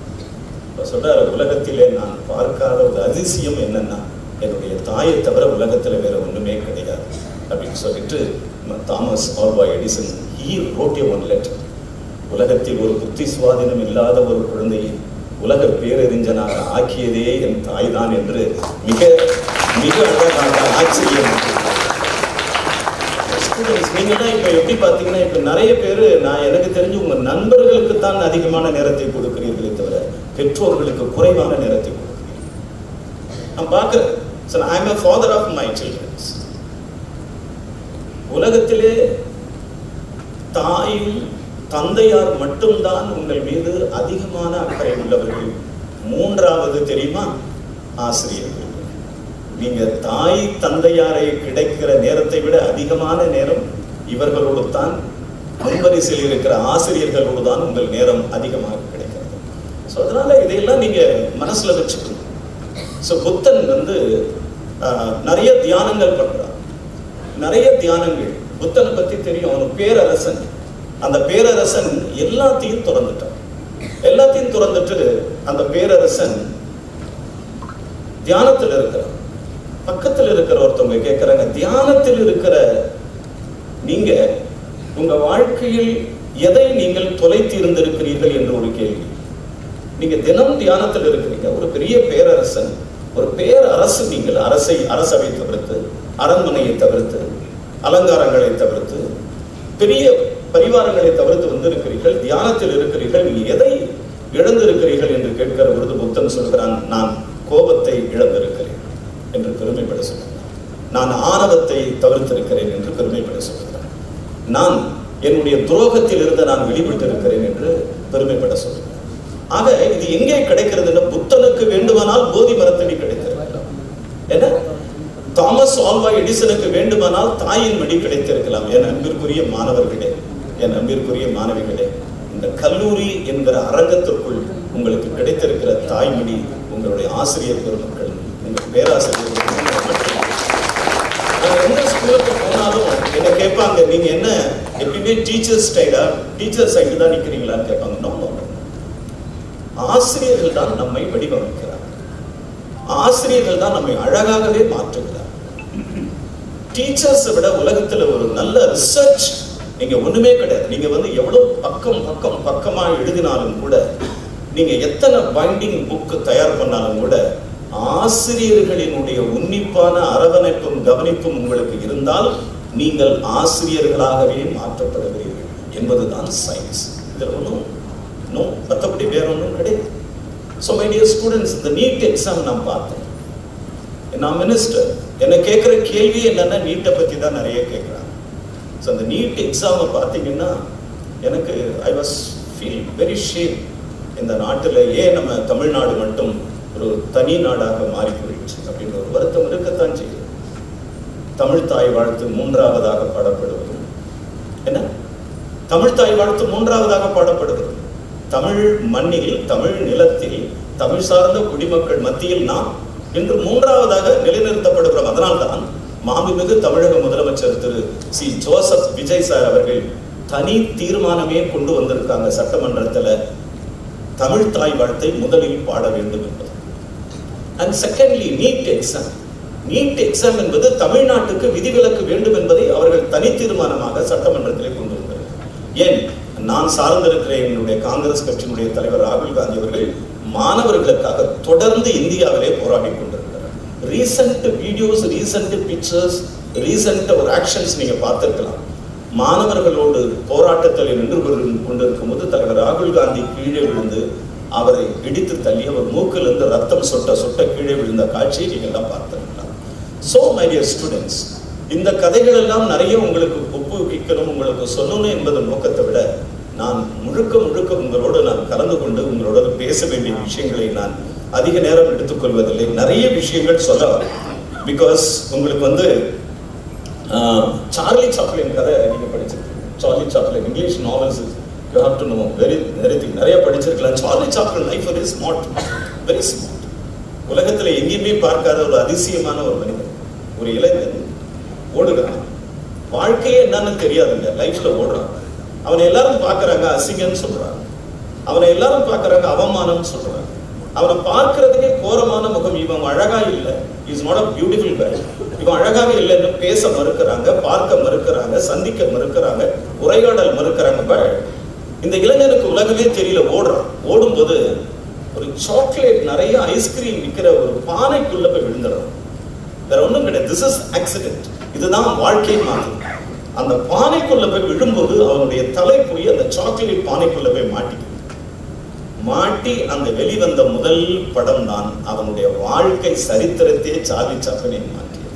இப்போ சொல்றாரு, உலகத்திலே நான் பார்க்காத ஒரு அதிசயம் என்னன்னா, என்னுடைய தாயை தவிர உலகத்தில் வேற ஒண்ணுமே கிடையாது அப்படின்னு சொல்லிட்டு Thomas Alva Edison he wrote a one letter. உலகத்தில் ஒரு புத்தி சுவாதீனம் இல்லாத ஒரு குழந்தையை உலக பேரறிஞனாக ஆக்கியதே என் தாய் தான் என்று மிக மிக அழகாக ஆச்சரியம். நீங்கள்தான் இப்ப எப்படி பார்த்தீங்கன்னா, இப்ப நிறைய பேர், நான் எனக்கு தெரிஞ்சு உங்க நண்பர்களுக்கு தான் அதிகமான நேரத்தை கொடுக்கிறீர்களே தவிர பெற்றோர்களுக்கு குறைவான நேரத்தை கொடுக்கிறீர்கள். நான் பார்க்கிறேன். So I am a father of my children. உலகத்திலே தாயும் தந்தையார் மட்டும்தான் உங்கள் மீது அதிகமான அக்கறை உள்ளவர்கள். மூன்றாவது தெரியுமா? ஆசிரியர்கள். நீங்க தாய் தந்தையாரை கிடைக்கிற நேரத்தை விட அதிகமான நேரம் இவர்களோடு தான், முன்வரிசையில் இருக்கிற ஆசிரியர்களோடு தான் உங்கள் நேரம் அதிகமாக கிடைக்கிறது. ஸோ அதனால இதையெல்லாம் நீங்க மனசுல வச்சுக்கணும். ஸோ புத்தன் வந்து நிறைய தியானங்கள் பண்றார். நிறைய தியானங்கள். புத்தனை பத்தி தெரியும், அவனுக்கு பேரரசன். அந்த பேரரசன் எல்லாத்தையும் துறந்துட்டான். எல்லாத்தையும் துறந்துட்டு அந்த பேரரசன் தியானத்தில் இருக்கிறான். பக்கத்தில் இருக்கிற ஒருத்தவங்க கேட்கிறாங்க, தியானத்தில் இருக்கிற நீங்க உங்க வாழ்க்கையில் எதை நீங்கள் தொலைத்து இருந்திருக்கிறீர்கள் என்று ஒரு கேள்வி. நீங்க தினம் தியானத்தில் இருக்கிறீங்க. ஒரு பெரிய பேரரசன், ஒரு பேரரசு. நீங்கள் அரசவை தவிர்த்து, அரண்மனையை தவிர்த்து, அலங்காரங்களை தவிர்த்து, பெரிய பரிவாரங்களை தவிர்த்து வந்திருக்கிறீர்கள், தியானத்தில் இருக்கிறீர்கள். நீங்க எதை இழந்திருக்கிறீர்கள் என்று கேட்கிற பொழுது புத்தன் சொல்கிறான், நான் கோபத்தை இழந்திருக்கிறேன் என்று பெருமைப்பட சொல்கிறார். நான் ஆணவத்தை தவிர்த்திருக்கிறேன் என்று பெருமைப்பட சொல்கிறார். நான் என்னுடைய துரோகத்தில் இருந்து நான் வெளிப்பட்டு இருக்கிறேன் என்று பெருமைப்பட சொல்கிறார். ஆக இது எங்கே கிடைக்கிறது? புத்தனுக்கு வேண்டுமானால் போதி மரத்தடி கிடைத்திருக்கலாம். ஏன்னா தாமஸ் ஆல்வா எடிசனுக்கு வேண்டுமானால் தாயின் மடி கிடைத்திருக்கலாம். என் அன்பிற்குரிய மாணவர்களே, என் அன்பிற்குரிய மாணவிகளே, இந்த கல்லூரி என்கிற அரங்கத்திற்குள் உங்களுக்கு கிடைத்திருக்கிற தாய்மடி உங்களுடைய ஆசிரியர் பெருமக்கள், உங்கள் பேராசிரியர்கள். எந்த ஸ்கூலுக்கு போனாலும் என்ன கேட்பாங்க, நீங்க என்ன எப்பயுமே டீச்சர் சைடு தான் நிக்கிறீங்களான்னு கேட்பாங்க. ஆசிரியர்கள் தான் நம்மை வடிவமைக்கிறார். ஆசிரியர்கள் தான் நம்மை அழகாகவே மாற்றுகிறார். டீச்சர்ஸ் விட உலகத்துல ஒரு நல்ல ரிசர்ச் நீங்க ஒண்ணுமே கிடையாது. நீங்க எவ்வளவு பக்கமா எழுதினாலும் கூட, நீங்க எத்தனை பைண்டிங் புக் தயார் பண்ணாலும் கூட, ஆசிரியர்களினுடைய உன்னிப்பான அரவணைப்பும் கவனிப்பும் உங்களுக்கு இருந்தால் நீங்கள் ஆசிரியர்களாகவே மாற்றப்படுகிறீர்கள் என்பதுதான் சயின்ஸ். இதில் ஒன்றும் மற்றபடி வேற ஒன்றும் கிடையாது. ஸோ மை டியர் ஸ்டூடெண்ட்ஸ், இந்த நீட் எக்ஸாம் நான் பார்த்தேன். நான் மினிஸ்டர், என்னை கேட்குற கேள்வி என்னன்னா நீட்டை பற்றி தான் நிறைய கேட்குறாங்க. ஸோ அந்த நீட் எக்ஸாமை பார்த்தீங்கன்னா எனக்கு I was feel very shame. இந்த நாட்டில் ஏன் நம்ம தமிழ்நாடு மட்டும் ஒரு தனி நாடாக மாறி போயிடுச்சு அப்படின்னு ஒரு வருத்தம் இருக்கத்தான் செய்யுது. தமிழ் தாய் வாழ்த்து 3ஆவதாக பாடப்படுவது என்ன? தமிழ் தாய் வாழ்த்து 3ஆவதாக பாடப்படுவது. தமிழ் மண்ணில், தமிழ் நிலத்தில், தமிழ் சார்ந்த குடிமக்கள் மத்தியில் நாம் இன்று 3ஆவதாக நிலைநிறுத்தப்படுகிறோம். அதனால்தான் மாண்புமிகு தமிழக முதலமைச்சர் திரு சி ஜோசப் விஜய் சார் அவர்கள் தனி தீர்மானமே கொண்டு வந்திருக்காங்க சட்டமன்றத்தில், தமிழ் தாய் வாழ்த்தை முதலில் பாட வேண்டும் என்பது. அண்ட் செகண்ட்லி, நீட் எக்ஸாம் என்பது தமிழ்நாட்டுக்கு விதிவிலக்கு வேண்டும் என்பதை அவர்கள் தனி தீர்மானமாக சட்டமன்றத்திலே கொண்டு வந்தார்கள். ஏன்? நான் சார்ந்திருக்கிற என்னுடைய காங்கிரஸ் கட்சியினுடைய தலைவர் ராகுல் காந்தி அவர்கள் மாணவர்களுக்காக தொடர்ந்து இந்தியாவிலே போராடி கொண்டிருக்கிறார். Recent videos, recent pictures, recent ஒரு ஆக்ஷன்ஸ் நீங்க பார்த்திருக்கலாம். மாணவர்களோடு போராட்டத்தில் நின்று கொண்டிருக்கும் போது தலைவர் ராகுல் காந்தி கீழே விழுந்து அவரை இடித்து தள்ளி அவர் மூக்கிலிருந்து ரத்தம் சொட்ட சொட்ட கீழே விழுந்த காட்சியை நீங்கள் எல்லாம் பார்த்திருக்கலாம். ஸோ மை டியர் ஸ்டூடெண்ட்ஸ், இந்த கதைகள் எல்லாம் நிறைய உங்களுக்கு ஒப்புவிக்கணும், உங்களுக்கு சொல்லணும் என்பதன் நோக்கத்தை விட நான் முழுக்க உங்களோடு நான் கலந்து கொண்டு உங்களோட பேச வேண்டிய விஷயங்களை நான் அதிக நேரம் எடுத்துக்கொள்வதில்லை. நிறைய விஷயங்கள் சொல்ல, பிகாஸ் உங்களுக்கு சார்லி சாப்ளின் கதை நீங்க படிச்சிருக்கீங்க. Charlie Chaplin English novels you have to know very நிறைய படிச்சிருக்கலாம். Charlie Chaplin life very smart. உலகத்துல எங்கேயுமே பார்க்காத ஒரு அதிசயமான ஒரு மனிதன். ஒரு இளைஞன் ஓடுகிறான், வாழ்க்கையே என்னன்னு தெரியாதுங்க, லைஃப்ல ஓடுறான். அவனை எல்லாரும் பார்க்கறாங்க, அசிங்கன்னு சொல்றாங்க. அவனை எல்லாரும் பார்க்கறாங்க, அவமானம் சொல்றாங்க. அவனை பார்க்கறதுக்கே கோரமான முகம். இவன் அழகா இல்லை, is not a beautiful guy. இவன் அழகாக இல்லைன்னு பேச மறுக்கிறாங்க, பார்க்க மறுக்கிறாங்க, சந்திக்க மறுக்கிறாங்க, உரையாடல் மறுக்கிறாங்க. பட் இந்த இளைஞனுக்கு உலகமே தெரியல. ஓடும்போது ஒரு சாக்லேட் நிறைய ஐஸ்கிரீம் விற்கிற ஒரு பானைக்குள்ள போய் விழுந்துடும். வேற ஒன்றும் கிடையாது. This is accident. இதுதான் வாழ்க்கை மாதிரி. அந்த பானைக்குள்ள போய் விழும்போது அவனுடைய தலை போய் அந்த சாக்லேட் பானைக்குள்ள போய் மாட்டி அந்த வெளிவந்த முதல் படம் தான் அவனுடைய வாழ்க்கை சரித்திரத்தையே சார்லி சாப்ளின் மாற்றியது.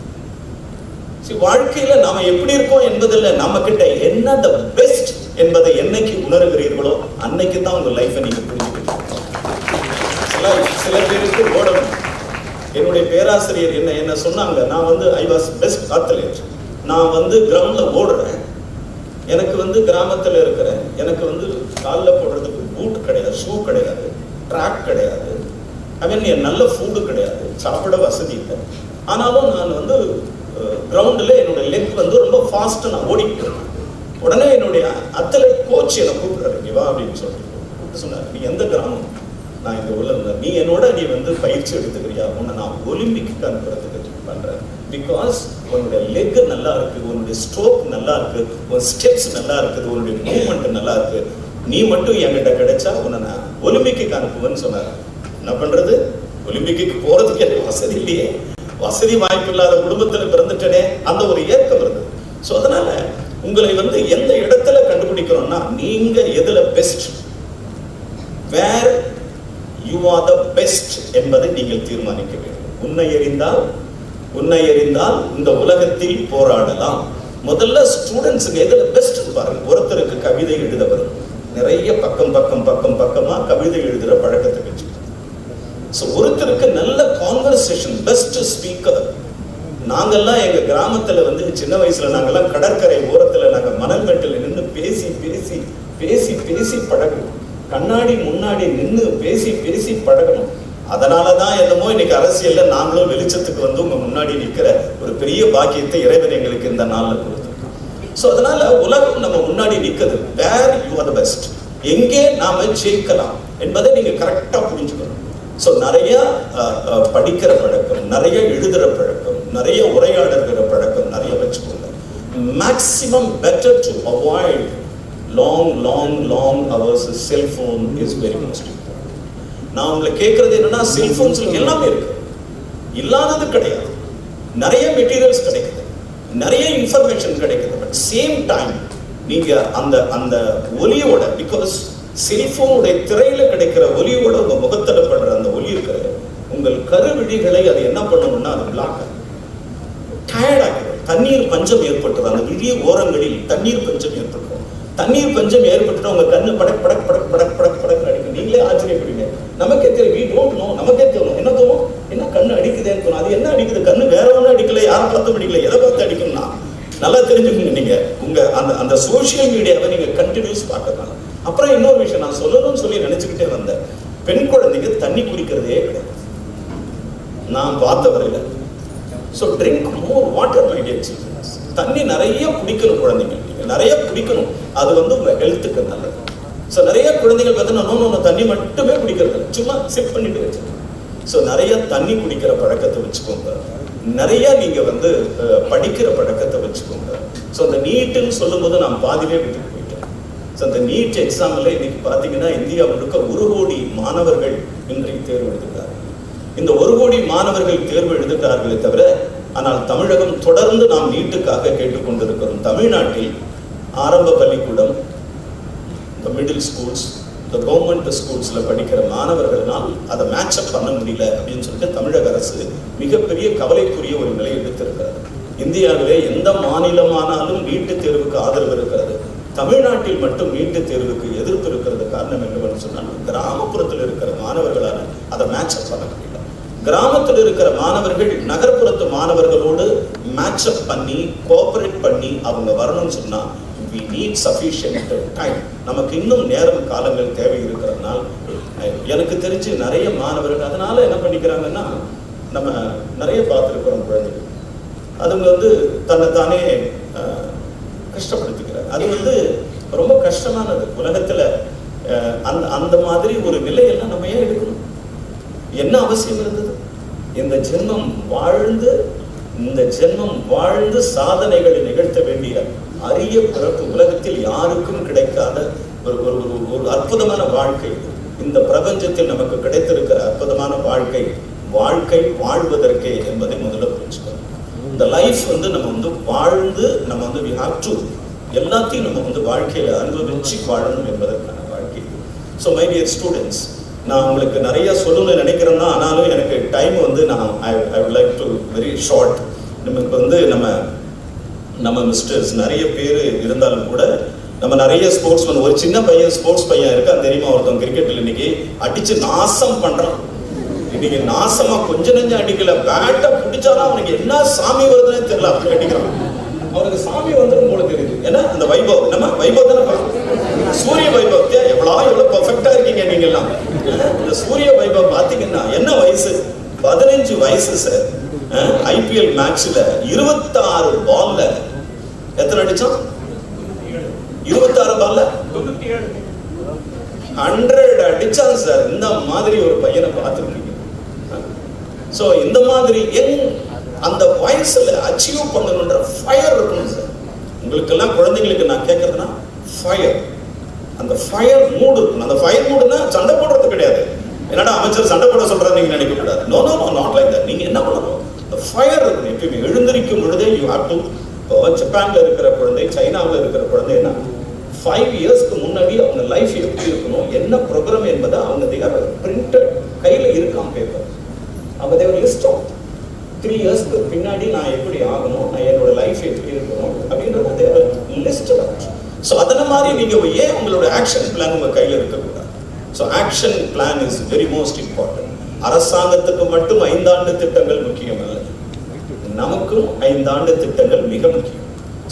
வாழ்க்கையில நாம எப்படி இருக்கோம் என்பதில் நம்ம கிட்ட என்ன த பெஸ்ட் என்பதை என்னைக்கு உணர்கிறீர்களோ அன்னைக்கு தான் உங்க லைஃபை நீங்க புரிஞ்சுக்கிறீங்க. சில பேருக்கு ஓடணும். என்னுடைய பேராசிரியர் என்ன சொன்னாங்க, நான் ஐ வாஸ் பெஸ்ட் அத்லெட். நான் கிரவுண்ட்ல ஓடுறேன். எனக்கு கிராமத்துல இருக்கிறேன். எனக்கு காலில் போடுறதுக்கு பூட் கிடையாது, ஷூ கிடையாது, ட்ராக் கிடையாது, நல்ல ஃபுட்டு கிடையாது, சாப்பிட வசதி இல்லை. ஆனாலும் நான் கிரவுண்டில் என்னோட லெக் ரொம்ப ஃபாஸ்ட் நான் ஓடிக்கிறேன். உடனே என்னுடைய அத்லெட் கோச் என்னை கூப்பிடுறாரு, இங்க வா அப்படின்னு சொல்லிட்டு சொன்னார், நீ எந்த கிராமம்? நான் இந்த ஊர்ல இருந்தேன். நீ என்னோட நீ பயிற்சி எடுத்துக்கிறியா? உன்னை நான் ஒலிம்பிக்கு அனுப்புறதுக்கு பண்றேன். பிகாஸ் உன்னுடைய லெக் நல்லா இருக்கு, உன்னுடைய ஸ்ட்ரோக் நல்லா இருக்கு, உன் ஸ்டெப்ஸ் நல்லா இருக்குது, உன்னுடைய மூவ்மெண்ட் நல்லா இருக்கு. நீ மட்டும் என்கிட்ட கிடைச்சா உன்னை நான் ஒலிம்பிக்கு அனுப்புவேன்னு சொன்னார். என்ன பண்றது? ஒலிம்பிக்கு போறதுக்கு எனக்கு வசதி இல்லையே. வசதி வாய்ப்பு இல்லாத குடும்பத்துல பிறந்துட்டனே, அந்த ஒரு ஏக்கம் வருது. ஸோ அதனால உங்களை எந்த இடத்துல கண்டுபிடிக்கிறோம்னா, நீங்க எதுல best, where you are the best என்பதை நீங்கள் தீர்மானிக்க வேண்டும். உன்னை அறிந்தால் இந்த உலகத்தில் போராடலாம். முதல்ல ஸ்டூடெண்ட்ஸுக்கு எதுல பெஸ்ட் பாருங்க. ஒருத்தருக்கு கவிதை எழுத வரும், நிறைய பக்கமா கவிதை எழுதுற பழக்கத்தை வச்சு. ஸோ ஒருத்தருக்கு நல்ல கான்வர்சேஷன், பெஸ்ட் ஸ்பீக்கர். நாங்கெல்லாம் எங்க கிராமத்துல வந்து சின்ன வயசுல நாங்கெல்லாம் கடற்கரை ஓரத்துல நாங்க மணல் மேட்டில் நின்று பேசி பழகணும். கண்ணாடி முன்னாடி நின்று பேசி பழகணும். அதனாலதான் என்னமோ இன்னைக்கு அரசியல்ல நாங்களும் வெளிச்சத்துக்கு வந்து உங்க முன்னாடி நிற்கிற ஒரு பெரிய பாக்கியத்தை இறைவன் எங்களுக்கு இந்த நாள்ல கொடுத்துருக்கோம். ஸோ அதனால உலகம் நம்ம முன்னாடி நிற்குது. Where you are the best, எங்கே நாம ஜெயிக்கலாம் என்பதை நீங்க கரெக்டா புரிஞ்சுக்கணும். ஸோ நிறைய படிக்கிற பழக்கம், நிறைய எழுதுற பழக்கம், நிறைய உரையாடுகிற பழக்கம் நிறைய வச்சுக்கோங்க. Maximum better to avoid long hours. Cellphone is very most. நான் உங்களை கேட்கறது என்னன்னா, செல்போன்ஸ் எல்லாமே இருக்கு, இல்லாதது கிடையாது. நிறைய மெட்டீரியல்ஸ் கிடைக்குது, நிறைய இன்ஃபர்மேஷன் கிடைக்குது. பட் சேம் டைம் நீங்க அந்த ஒலியோட, பிகாஸ் செல்போனுடைய திரையில கிடைக்கிற ஒலியோட உங்க முகத்துல படுற அந்த ஒலி இருக்கிற உங்கள் கருவிழிகளை அது என்ன பண்ணணும்னா அது பிளாக் டயர்ட் ஆகிடும். தண்ணீர் பஞ்சம் ஏற்பட்டுரும். அந்த விழிய ஓரங்களில் தண்ணீர் பஞ்சம் ஏற்பட்டுரும். தண்ணீர் பஞ்சம் ஏற்பட்டு உங்க கண்ணு படக் அடிக்கும். நீங்களே ஆச்சரியப்படுவீங்க. நமக்கே தெரியும், we don't know, நமக்கே தோணும். என்ன தோணும்? என்ன கண்ணு அடிக்குதேன்னு தோணும். அது என்ன அடிக்குது? கண்ணு வேற ஒன்றும் அடிக்கல, யாரும் பார்த்து அடிக்கல, எதை பார்த்து அடிக்கும்னா நல்லா தெரிஞ்சுக்கோங்க. நீங்க உங்க அந்த சோசியல் மீடியாவை நீங்க கண்டினியூஸ் பார்க்கலாம். அப்புறம் இன்னொரு விஷயம் நான் சொல்லணும்னு சொல்லி நினைச்சுக்கிட்டே வந்தேன். பெண் குழந்தைங்க தண்ணி குடிக்கிறதே கிடையாது நான் பார்த்த வரையில. So drink more water, my dear childrens. தண்ணி நிறைய குடிக்கணும் குழந்தைங்க, நீங்க நிறைய குடிக்கணும். அது வந்து உங்க ஹெல்த்துக்கு நல்லது. ஸோ நிறைய குழந்தைகள் பார்த்தீங்கன்னா தண்ணி மட்டுமே குடிக்கிறது, சும்மா சிப் பண்ணிட்டு வச்சுக்கோங்க. ஸோ நிறைய தண்ணி குடிக்கிற பழக்கத்தை வச்சுக்கோங்க. நிறைய நீங்க வந்து படிக்கிற பழக்கத்தை வச்சுக்கோங்க. ஸோ அந்த நீட்டுன்னு சொல்லும் போது நான் பாதிலே விட்டுட்டு போயிட்டேன். ஸோ அந்த நீட் எக்ஸாம்ல இன்னைக்கு பார்த்தீங்கன்னா இந்தியா முழுக்க 1 கோடி மாணவர்கள் இன்றைக்கு தேர்வு எழுதுகிறார்கள். இந்த 1 கோடி மாணவர்கள் தேர்வு எழுதுகிறார்களே தவிர, ஆனால் தமிழகம் தொடர்ந்து நாம் நீட்டுக்காக கேட்டுக்கொண்டிருக்கிறோம். தமிழ்நாட்டில் ஆரம்ப பள்ளிக்கூடம், மிடில் ஸ்கூல்ஸ், இந்த கவர்மெண்ட் ஸ்கூல்ஸ்ல படிக்கிற மாணவர்களால் அதை மேட்ச் அப் பண்ண முடியல அப்படின்னு சொல்லிட்டு தமிழக அரசு மிகப்பெரிய கவலைக்குரிய ஒரு நிலை எடுத்திருக்கிறது. இந்தியாவிலே எந்த மாநிலமானாலும் நீட்டு தேர்வுக்கு ஆதரவு இருக்கிறது. தமிழ்நாட்டில் மட்டும் நீட்டு தேர்வுக்கு எதிர்ப்பு இருக்கிறது. காரணம் என்னவென்று சொன்னால், கிராமப்புறத்தில் இருக்கிற மாணவர்களால் அதை மேட்ச் அப் பண்ண முடியல. கிராமத்தில் இருக்கிற மாணவர்கள் நகர்ப்புறத்து மாணவர்களோடு மேட்ச் அப் பண்ணி கோஆபரேட் பண்ணி அவங்க வரணும்னு சொன்னா we need sufficient time. நமக்கு இன்னும் நேரம் காலங்கள் தேவை இருக்கிறதுனால எனக்கு தெரிஞ்சு நிறைய மாணவர்கள் அதனால என்ன பண்ணிக்கிறாங்கன்னா, நம்ம நிறைய பார்த்துருக்கிறோம் குழந்தைகள் அதுங்க வந்து தன்னைத்தானே கஷ்டப்படுத்திக்கிறாங்க. அது வந்து ரொம்ப கஷ்டமானது. உலகத்துல அந்த மாதிரி ஒரு நிலையெல்லாம் நம்ம ஏன் எடுக்கணும்? என்ன அவசியம் இருந்தது? இந்த ஜென்மம் வாழ்ந்து சாதனைகளை நிகழ்த்த வேண்டிய அரிய பிறப்பு உலகத்தில் யாருக்கும் கிடைக்காத ஒரு அற்புதமான வாழ்க்கை. இந்த பிரபஞ்சத்தில் நமக்கு கிடைத்திருக்கிற அற்புதமான வாழ்க்கை வாழ்வதற்கே என்பதை முதல்ல புரிஞ்சுக்கணும். இந்த லைஃப் வந்து நம்ம வந்து வாழ்ந்து நம்ம வந்து we have to எல்லாத்தையும் நம்ம வந்து வாழ்க்கையில அனுபவிச்சு வாழணும் என்பதற்கான வாழ்க்கை. ஸோ மை டியர் ஸ்டூடெண்ட்ஸ், நான் உங்களுக்கு நிறைய சொல்லணும்னு நினைக்கிறேன் தான், ஆனாலும் எனக்கு டைம் வந்து I would like to very short. நமக்கு வந்து நம்ம மிஸ்டர்ஸ் நிறைய பேர் இருந்தாலும் கூட நம்ம நிறைய ஸ்போர்ட்ஸ்மேன், ஒரு சின்ன பையன் ஸ்போர்ட்ஸ் பையன் இருக்கான் தெரியுமா, ஒருத்தன் கிரிக்கெட்டில் இன்னைக்கு அடிச்சு நாசம் பண்றான். இன்னைக்கு நாசமா கொஞ்சம் நெஞ்சம் அடிக்கல, பேட்டை பிடிச்சாலும் அவனுக்கு என்ன சாமி வருதுன்னு தெரியல, அப்படி அடிக்கிறான். அவனுக்கு சாமி வந்துடும் போல தெரியுது. ஏன்னா அந்த வைபவ், நம்ம வைபவ் தானே, சூரிய வைபவத்தை எவ்வளவு பெர்ஃபெக்டா இருக்கீங்க நீங்க எல்லாம். இந்த சூரிய வைபவ் பாத்தீங்கன்னா என்ன வயசு? 15 வயசு சார். ஐபிஎல் மேட்ச்ல 26 பால்ல எத்தனை அடிச்சான்? 26 பால்ல 100 அடிச்சான் சார். இந்த மாதிரி ஒரு பையனை பார்த்துருக்கீங்க. சோ இந்த மாதிரி அந்த வயசுல அச்சீவ் பண்ணணும்ன்ற ஃபயர் இருக்கணும் சார். உங்களுக்கெல்லாம் குழந்தைங்களுக்கு நான் கேட்கறதுன்னா ஃபயர், அந்த ஃபயர் மூடு இருக்கணும். அந்த ஃபயர் மூடுனா சண்டை போடுறது கிடையாது. என்னடா அமைச்சர் சண்டை போட சொல்றாரு நீங்க நினைக்க கூடாது. No no no, not like that. நீங்க என்ன பண்ணணும்? அந்த ஃபயர் இருக்கணும். எப்பயுமே எழுந்திருக்கும் பொழுதே யூ ஹேவ் டு. இப்போ ஜப்பான்ல இருக்கிற குழந்தை, சைனாவில் இருக்கிற குழந்தை என்ன 5 இயர்ஸ்க்கு முன்னாடி அவங்க லைஃப் எப்படி இருக்கணும், என்ன ப்ரோக்ராம் என்பதை அவங்க தேர் பிரிண்டட், கையில் இருக்கான் பேப்பர். அவங்க தேவர் லிஸ்ட் ஆஃப் 3 இயர்ஸ்க்கு பின்னாடி நான் எப்படி ஆகணும், நான் என்னோட லைஃப் எப்படி இருக்கணும் அப்படின்றத தேவர் லிஸ்ட் அவுட். ஸோ அதனை மாதிரி நீங்கள் ஏன் உங்களோட ஆக்ஷன் பிளான் உங்கள் கையில் இருக்கக்கூடாது? So action plan is very most important. அரசாங்கத்துக்கு மட்டும் 5 ஆண்டு திட்டங்கள் முக்கியம் அல்ல, நமக்கும் 5 ஆண்டு திட்டங்கள் மிக முக்கியம்.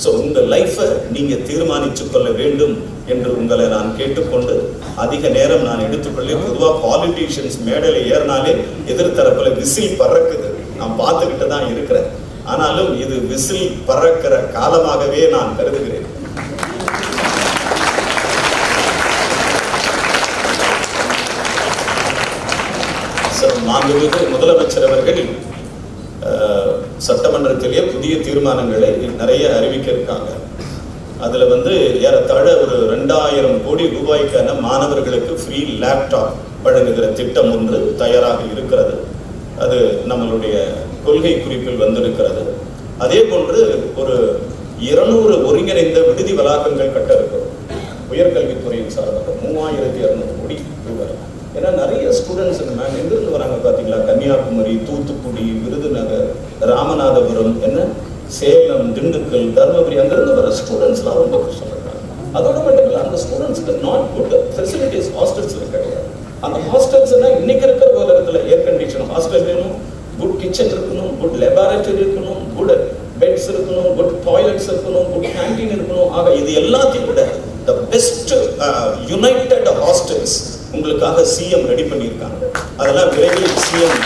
ஸோ உங்கள் லைஃப்பை நீங்கள் தீர்மானித்து கொள்ள வேண்டும் என்று உங்களை நான் கேட்டுக்கொண்டு அதிக நேரம் நான் எடுத்துக்கொள்ளேன். பொதுவாக பாலிட்டிஷியன்ஸ் மேடையில் ஏறினாலே எதிர்த்தரப்பில் விசில் பறக்குது, நான் பார்த்துக்கிட்டு தான் இருக்கிறேன். ஆனாலும் இது விசில் பறக்கிற காலமாகவே நான் கருதுகிறேன். மாண்புமிகு முதலமைச்சர் அவர்கள் சட்டமன்றத்திலேயே புதிய தீர்மானங்களை நிறைய அறிவிக்க இருக்காங்க. அதுல ஏறத்தாழ ஒரு 2000 கோடி ரூபாய்க்கான மாணவர்களுக்கு ஃப்ரீ லேப்டாப் வழங்குகிற திட்டம் ஒன்று தயாராக இருக்கிறது. அது நம்மளுடைய கொள்கை குறிப்பில் வந்திருக்கிறது. அதே போன்று ஒரு 200 ஒருங்கிணைந்த விடுதி வளாகங்கள் கட்ட இருக்கிறோம். உயர்கல்வித்துறையின் சார்பாக 3200 கோடி ரூபாய். ஏன்னா நிறைய ஸ்டூடெண்ட்ஸ் மேம் எங்கிருந்து வராங்க பார்த்தீங்களா? கன்னியாகுமரி, தூத்துக்குடி, விருதுநகர், ராமநாதபுரம், சேலம், திண்டுக்கல், தர்மபுரி, அங்கிருந்து வர ஸ்டூடெண்ட்ஸ்லாம் ரொம்ப கஷ்டப்படுறாங்க. அதோட மட்டும் இல்லை, அந்த ஸ்டூடெண்ட்ஸ்க்கு நாட் குட் ஃபெசிலிட்டிஸ் ஹாஸ்டல்ஸில் கிடையாது. அந்த ஹாஸ்டல்ஸ்னா இன்னைக்கு இருக்கிற உலகத்தில் ஏர் கண்டிஷன் ஹாஸ்டல் வேணும், குட் கிச்சன் இருக்கணும், குட் லெபார்டரி இருக்கணும், குட் பெட்ஸ் இருக்கணும், குட் டாய்லெட்ஸ் இருக்கணும், குட் கேன்டீன் இருக்கணும். ஆக இது எல்லாத்தையும் விட த பெஸ்ட் யுனைடெட் ஹாஸ்டல்ஸ் உங்களுக்காக சிஎம் ரெடி பண்ணியிருக்காங்க. அதெல்லாம் விரைவில் சிஎம்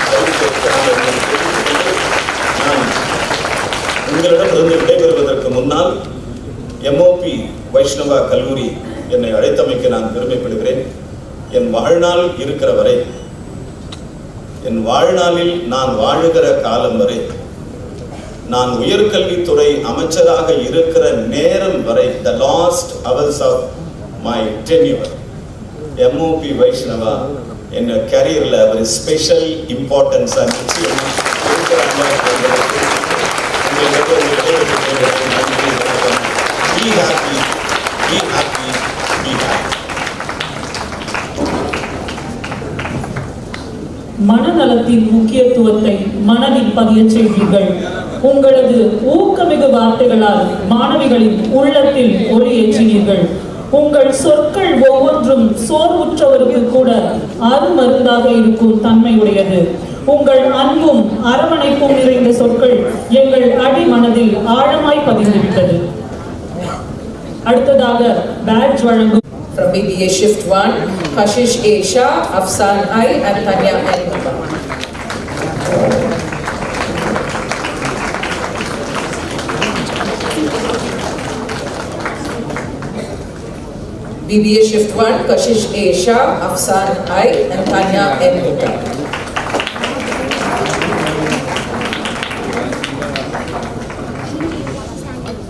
நான் உங்களிடமிருந்து விடைபெறுவதற்கு முன்னால் எம்ஓபி வைஷ்ணவா கல்லூரி என்னை அழைத்தமைக்கு நான் பெருமைப்படுகிறேன். என் வாழ்நாள் இருக்கிற வரை, என் வாழ்நாளில் நான் வாழுகிற காலம் வரை, நான் உயர்கல்வித்துறை அமைச்சராக இருக்கிற நேரம் வரை, the last hours of my tenure, MOP Vaishnava என் கேரியரில் ஒரு ஸ்பெஷல் இம்பார்ட்டன்ஸாக நிச்சயமாக இருக்கிறாங்க. Be happy, be happy, be happy. மனநலத்தின் முக்கியத்துவத்தை மனதில் பதிய செய்வீர்கள். உங்களது ஊக்கமிகு வார்த்தைகளால் மாணவிகளின் உள்ளத்தில் ஒளியேற்றினீர்கள். உங்கள் சொற்கள் ஒவ்வொன்றும் சோர்வுற்றவருக்கு கூட அருமருந்தாக இருக்கும் தன்மையுடையது. உங்கள் அன்பும் அரவணைப்பும் நிறைந்த சொற்கள் எங்கள் அடிமனதில் ஆழமாய் பதிந்துவிட்டது. அடுத்ததாக பேட்ஜ் வழங்கும் From BBA Shift 1, Kashish A. Shah, Afsan I, and Tanya N. BBA Shift 1, Kashish A. Shah, Afsan I, and Tanya N.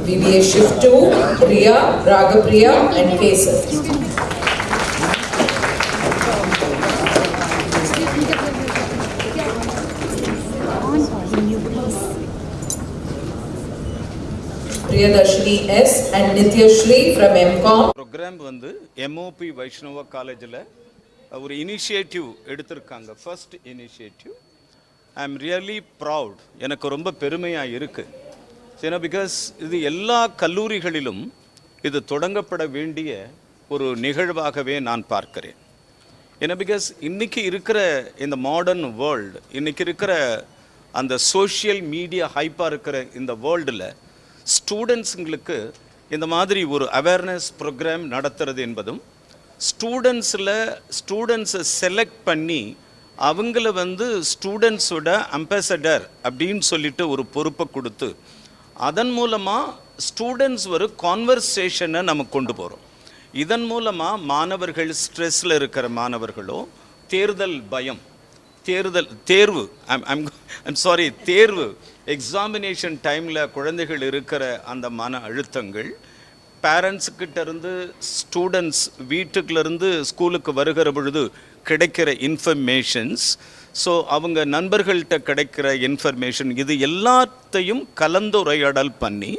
BBA Shift 2, Riya, Ragapriya, and Kesar. Priyadarshini S and Nityashri from MCOM. Program MOP Vaishnava காலேஜில் ஒரு initiative எடுத்திருக்காங்க. First initiative. I am really proud. எனக்கு ரொம்ப பெருமையாக இருக்குது. ஏன்னா because இது எல்லா கல்லூரிகளிலும் இது தொடங்கப்பட வேண்டிய ஒரு நிகழ்வாகவே நான் பார்க்கிறேன். ஏன்னா பிகாஸ் இன்றைக்கி இருக்கிற இந்த மாடர்ன் வேர்ல்டு, இன்றைக்கி இருக்கிற அந்த சோஷியல் மீடியா ஹைப்பாக இருக்கிற இந்த வேர்ல்டில் ஸ்டூடெண்ட்ஸுங்களுக்கு இந்த மாதிரி ஒரு அவேர்னஸ் ப்ரோக்ராம் நடத்துறது என்பதும், ஸ்டூடெண்ட்ஸை செலக்ட் பண்ணி அவங்கள ஸ்டூடெண்ட்ஸோட அம்பாசடர் அப்படின்னு சொல்லிட்டு ஒரு பொறுப்பை கொடுத்து அதன் மூலமாக ஸ்டூடெண்ட்ஸ் ஒரு கான்வர்சேஷனை நம்ம கொண்டு போகிறோம். இதன் மூலமாக மாணவர்கள் ஸ்ட்ரெஸ்ஸில் இருக்கிற மாணவர்களோ, தேர்தல் பயம், தேர்வு எக்ஸாமினேஷன் டைமில் குழந்தைகள் இருக்கிற அந்த மன அழுத்தங்கள், பேரண்ட்ஸுக்கிட்ட இருந்து ஸ்டூடெண்ட்ஸ் வீட்டுக்குலேருந்து ஸ்கூலுக்கு வருகிற பொழுது கிடைக்கிற இன்ஃபர்மேஷன்ஸ், ஸோ அவங்க நண்பர்கள்ட்ட கிடைக்கிற இன்ஃபர்மேஷன், இது எல்லாத்தையும் கலந்துரையாடல் பண்ணி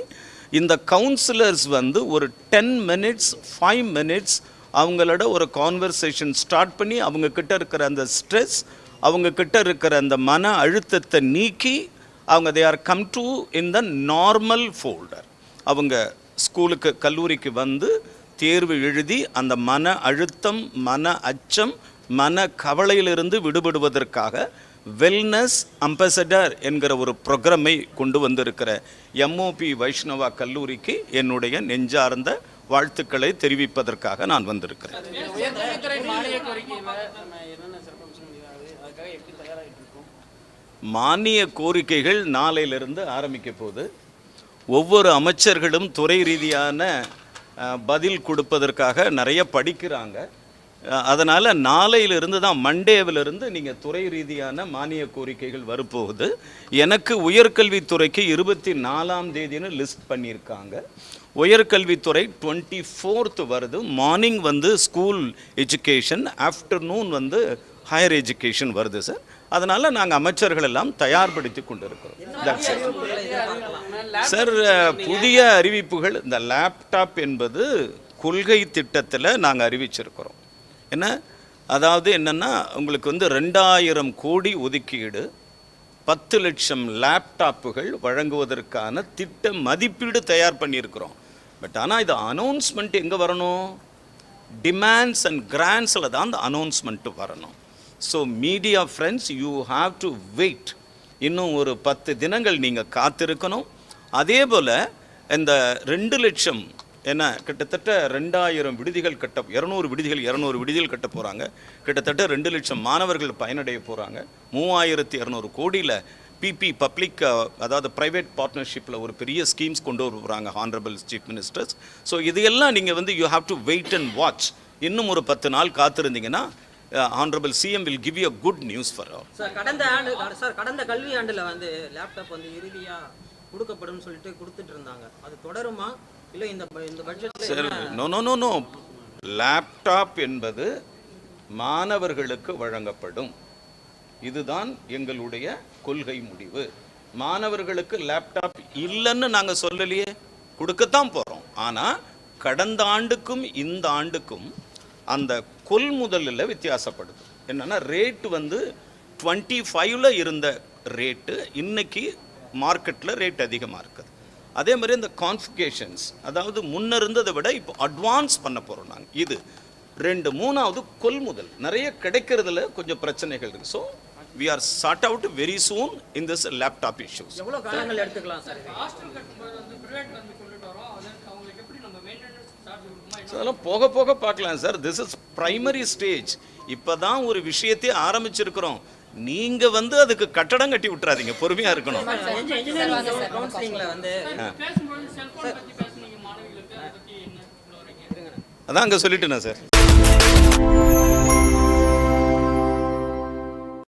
இந்த கவுன்சிலர்ஸ் வந்து ஒரு 10 minutes 5 minutes அவங்களோட ஒரு கான்வர்சேஷன் ஸ்டார்ட் பண்ணி அவங்க கிட்ட இருக்கிற அந்த ஸ்ட்ரெஸ், அவங்க கிட்ட இருக்கிற அந்த மன அழுத்தத்தை நீக்கி அவங்க they are come to in the normal folder. அவங்க ஸ்கூலுக்கு கல்லூரிக்கு வந்து தேர்வு எழுதி அந்த மன அழுத்தம், மன அச்சம், மன கவலையிலிருந்து விடுபடுவதற்காக வெல்னஸ் அம்பசடர் என்கிற ஒரு ப்ரோக்ராமை கொண்டு வந்திருக்கிற எம்ஓபி வைஷ்ணவா கல்லூரிக்கு என்னுடைய நெஞ்சார்ந்த வாழ்த்துக்களை தெரிவிப்பதற்காக நான் வந்திருக்கிறேன். மானிய கோரிக்கைகள் நாளையிலிருந்து ஆரம்பிக்க போது ஒவ்வொரு அமைச்சர்களும் துறை ரீதியான பதில் கொடுப்பதற்காக நிறைய படிக்கிறாங்க. அதனால் நாளையிலிருந்து தான் மண்டேவிலிருந்து நீங்கள் துறை ரீதியான மானிய கோரிக்கைகள் வரப்போகுது. எனக்கு உயர்கல்வித்துறைக்கு 24ஆம் தேதின்னு லிஸ்ட் பண்ணியிருக்காங்க. உயர்கல்வித்துறை 24th வருது. மார்னிங் வந்து ஸ்கூல் எஜுகேஷன், ஆஃப்டர்நூன் வந்து ஹையர் எஜுகேஷன் வருது சார். அதனால் நாங்கள் அமைச்சர்கள் எல்லாம் தயார்படுத்தி கொண்டு இருக்கிறோம். சார், புதிய அறிவிப்புகள் இந்த லேப்டாப் என்பது கொள்கை திட்டத்தில் நாங்கள் அறிவிச்சிருக்கிறோம். என்ன அதாவது என்னென்னா, உங்களுக்கு வந்து 2000 கோடி ஒதுக்கீடு, 10 லட்சம் லேப்டாப்புகள் வழங்குவதற்கான திட்ட மதிப்பீடு தயார் பண்ணியிருக்கிறோம். பட் ஆனால் இது அனௌன்ஸ்மெண்ட் எங்கே வரணும்? டிமாண்ட்ஸ் அண்ட் கிராண்ட்ஸில் தான் அந்த அனௌன்ஸ்மெண்ட்டு வரணும். So media friends, you have to wait. இன்னும் ஒரு 10 தினங்கள் நீங்கள் காத்திருக்கணும். அதே போல் இந்த 2 லட்சம் என்ன கிட்டத்தட்ட 2000 விடுதிகள் கட்ட, 200 விடுதிகள் கட்ட போகிறாங்க. கிட்டத்தட்ட 2 லட்சம் மாணவர்கள் பயனடைய போகிறாங்க. 3200 கோடியில் பிபி பப்ளிக், அதாவது ப்ரைவேட் பார்ட்னர்ஷிப்பில் ஒரு பெரிய ஸ்கீம்ஸ் கொண்டு வர போகிறாங்க ஹானரபிள் சீஃப் மினிஸ்டர்ஸ். ஸோ இதையெல்லாம் நீங்கள் வந்து you have to wait and watch. இன்னும் ஒரு 10 நாள் காத்திருந்தீங்கன்னா honourable CM will give you good news for all. Sir, கடந்த கல்வி ஆண்டில் வந்து லேப்டாப் வந்து இறுதியாக கொடுக்கப்படும் சொல்லிட்டு கொடுத்துட்டு இருந்தாங்க. அது தொடருமா இல்லை இந்த பட்ஜெட்டில்? சார், நோ, லேப்டாப் என்பது மாணவர்களுக்கு வழங்கப்படும். இதுதான் எங்களுடைய கொள்கை முடிவு. மாணவர்களுக்கு லேப்டாப் இல்லைன்னு நாங்கள் சொல்லலையே, கொடுக்கத்தான் போகிறோம். ஆனால் கடந்த ஆண்டுக்கும் இந்த ஆண்டுக்கும் அந்த கொள்முதலில் வித்தியாசப்படுது. என்னென்னா, ரேட்டு வந்து 25ல் இருந்த ரேட்டு இன்னைக்கு மார்க்கெட்டில் ரேட் அதிகமாக இருக்குது. அதே மாதிரி இந்த கான்ஃபிகேஷன்ஸ், அதாவது முன்ன இருந்ததை விட இப்போ அட்வான்ஸ் பண்ண போகிறோம் நாங்கள். இது 2. 3வது கொள்முதல் நிறைய கிடைக்கிறதுல கொஞ்சம் பிரச்சனைகள் இருக்குது. So we are sort out very soon in this laptop issues. எவ்வளோ காலங்கள் எடுத்துக்கலாம் சார்? அதெல்லாம் போக போக பார்க்கலாம் sir. This is primary stage. இப்போ தான் ஒரு விஷயத்தை ஆரம்பிச்சிருக்கிறோம். நீங்கள் வந்து அதுக்கு கட்டடம் கட்டி விட்டுறாதீங்க, பொறுமையாக இருக்கணும். அதான் அங்கே சொல்லிட்டேனா சார்?